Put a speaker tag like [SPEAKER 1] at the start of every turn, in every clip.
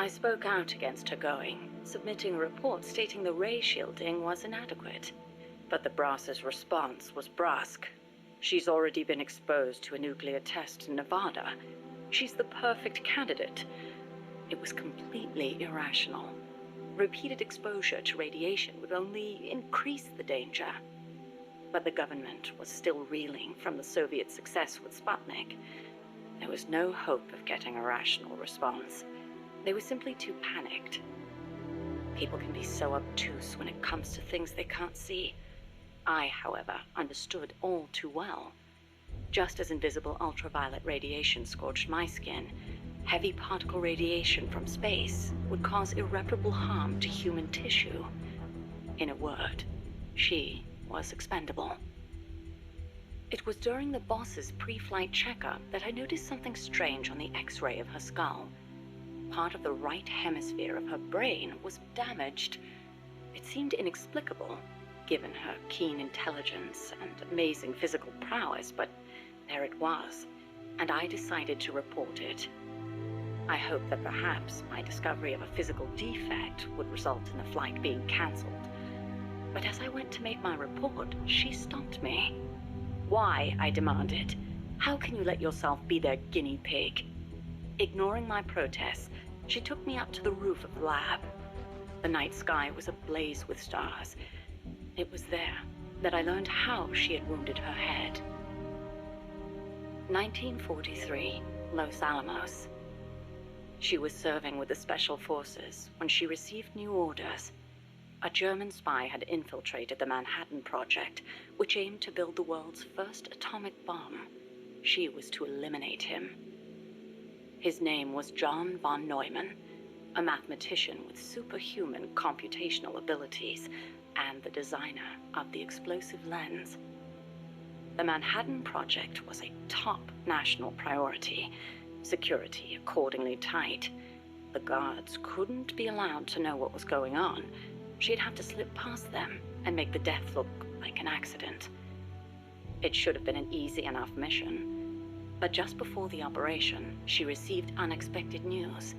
[SPEAKER 1] I spoke out against her going, submitting a report stating the ray shielding was inadequate. But the brass's response was brusque. She's already been exposed to a nuclear test in Nevada. She's the perfect candidate. It was completely irrational. Repeated exposure to radiation would only increase the danger. But the government was still reeling from the Soviet success with Sputnik. There was no hope of getting a rational response. They were simply too panicked. People can be so obtuse when it comes to things they can't see. I, however, understood all too well. Just as invisible ultraviolet radiation scorched my skin, heavy particle radiation from space would cause irreparable harm to human tissue. In a word, she was expendable. It was during the boss's pre-flight checkup that I noticed something strange on the X-ray of her skull. Part of the right hemisphere of her brain was damaged. It seemed inexplicable, given her keen intelligence and amazing physical prowess, but there it was, and I decided to report it. I hoped that perhaps my discovery of a physical defect would result in the flight being cancelled. But as I went to make my report, she stopped me. "Why?" I demanded. "How can you let yourself be their guinea pig?" Ignoring my protests, she took me up to the roof of the lab. The night sky was ablaze with stars. It was there that I learned how she had wounded her head. 1943, Los Alamos. She was serving with the Special Forces when she received new orders. A German spy had infiltrated the Manhattan Project, which aimed to build the world's first atomic bomb. She was to eliminate him. His name was John von Neumann, a mathematician with superhuman computational abilities and the designer of the explosive lens. The Manhattan Project was a top national priority, security accordingly tight. The guards couldn't be allowed to know what was going on. She'd have to slip past them and make the death look like an accident. It should have been an easy enough mission. But just before the operation, she received unexpected news.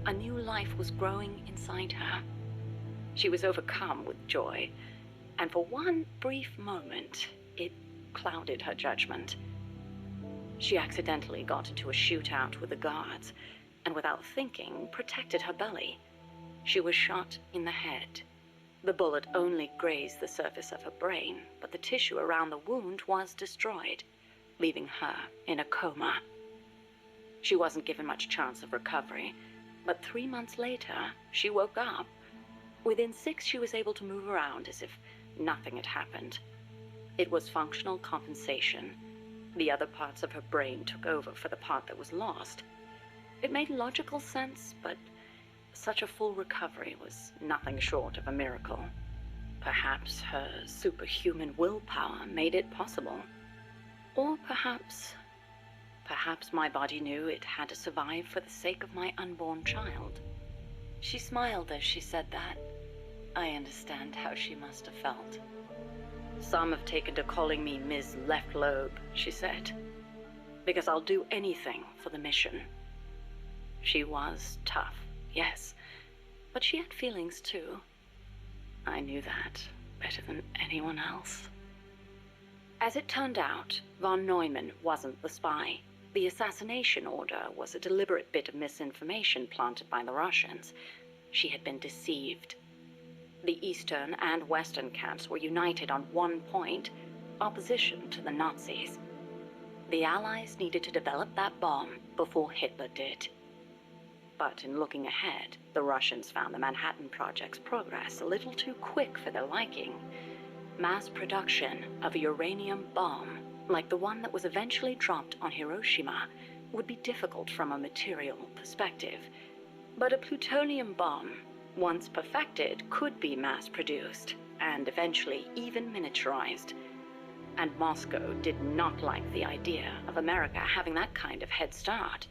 [SPEAKER 1] A new life was growing inside her. She was overcome with joy, and for one brief moment, it clouded her judgment. She accidentally got into a shootout with the guards, and without thinking, protected her belly. She was shot in the head. The bullet only grazed the surface of her brain, but the tissue around the wound was destroyed, leaving her in a coma. She wasn't given much chance of recovery, but 3 months later, she woke up. Within 6, she was able to move around as if nothing had happened. It was functional compensation. The other parts of her brain took over for the part that was lost. It made logical sense, but such a full recovery was nothing short of a miracle. Perhaps her superhuman willpower made it possible. Or perhaps my body knew it had to survive for the sake of my unborn child. She smiled as she said that. I understand how she must have felt. "Some have taken to calling me Ms. Left Lobe," she said, "because I'll do anything for the mission." She was tough, yes, but she had feelings too. I knew that better than anyone else. As it turned out, von Neumann wasn't the spy. The assassination order was a deliberate bit of misinformation planted by the Russians. She had been deceived. The Eastern and Western camps were united on one point: opposition to the Nazis. The Allies needed to develop that bomb before Hitler did. But in looking ahead, the Russians found the Manhattan Project's progress a little too quick for their liking. Mass production of a uranium bomb, like the one that was eventually dropped on Hiroshima, would be difficult from a material perspective. But a plutonium bomb, once perfected, could be mass-produced, and eventually even miniaturized. And Moscow did not like the idea of America having that kind of head start.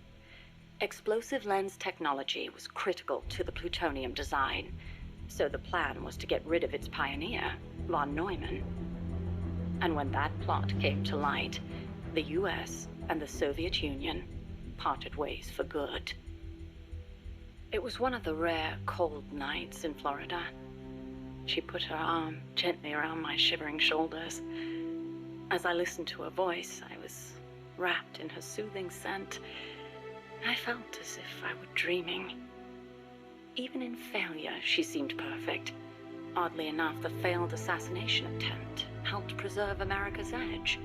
[SPEAKER 1] Explosive lens technology was critical to the plutonium design, so the plan was to get rid of its pioneer, von Neumann. And when that plot came to light, the US and the Soviet Union parted ways for good. It was one of the rare cold nights in Florida. She put her arm gently around my shivering shoulders. As I listened to her voice, I was wrapped in her soothing scent. I felt as if I were dreaming. Even in failure, she seemed perfect. Oddly enough, the failed assassination attempt helped preserve America's edge.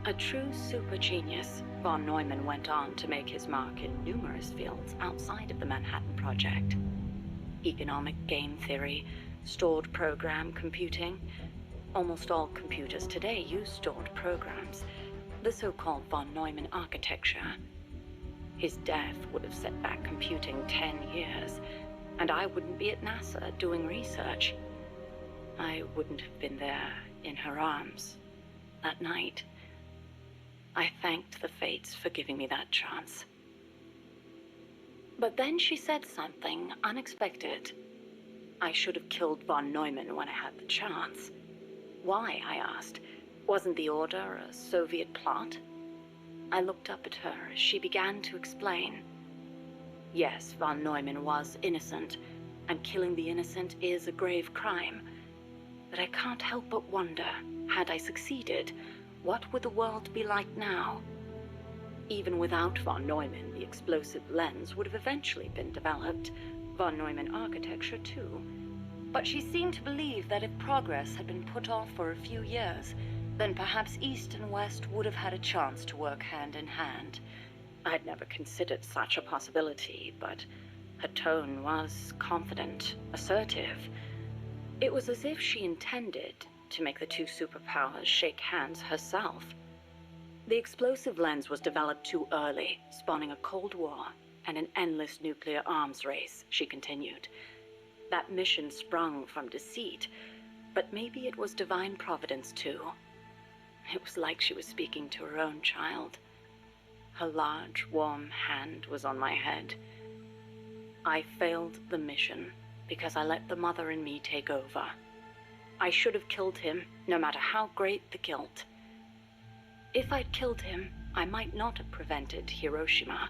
[SPEAKER 1] A true super genius, von Neumann went on to make his mark in numerous fields outside of the Manhattan Project. Economic game theory, stored program computing. Almost all computers today use stored programs, the so-called von Neumann architecture. His death would have set back computing 10 years, and I wouldn't be at NASA doing research. I wouldn't have been there in her arms that night. I thanked the fates for giving me that chance. But then she said something unexpected. I should have killed von Neumann when I had the chance. Why, I asked. Wasn't the order a Soviet plot? I looked up at her as she began to explain. Yes, von Neumann was innocent, and killing the innocent is a grave crime. But I can't help but wonder, had I succeeded, what would the world be like now? Even without von Neumann, the explosive lens would have eventually been developed. Von Neumann architecture, too. But she seemed to believe that if progress had been put off for a few years, then perhaps East and West would have had a chance to work hand in hand. I'd never considered such a possibility, but her tone was confident, assertive. It was as if she intended to make the two superpowers shake hands herself. The explosive lens was developed too early, spawning a Cold War and an endless nuclear arms race, she continued. That mission sprung from deceit, but maybe it was divine providence too. It was like she was speaking to her own child. Her large, warm hand was on my head. I failed the mission because I let the mother in me take over. I should have killed him, no matter how great the guilt. If I'd killed him, I might not have prevented Hiroshima,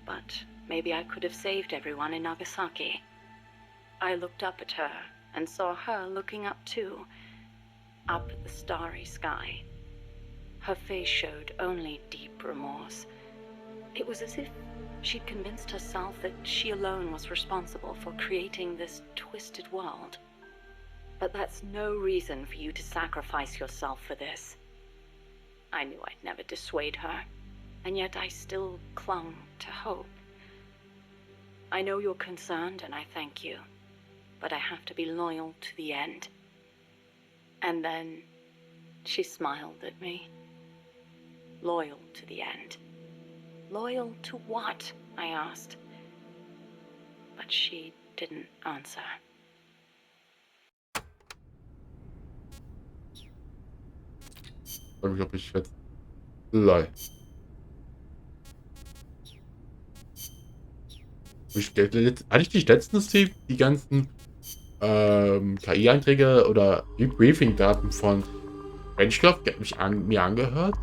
[SPEAKER 1] but maybe I could have saved everyone in Nagasaki. I looked up at her and saw her looking up too, up at the starry sky. Her face showed only deep remorse. It was as if she'd convinced herself that she alone was responsible for creating this twisted world. But that's no reason for you to sacrifice yourself for this. I knew I'd never dissuade her, and yet I still clung to hope. I know you're concerned, and I thank you, but I have to be loyal to the end. And then she smiled at me. Loyal to the end. Loyal to what? I asked. But she didn't answer.
[SPEAKER 2] Ich glaube, ich werde. Lol. Hatte ich nicht letztens die ganzen KI-Einträge oder Briefing-Daten von Strangeloves mir angehört?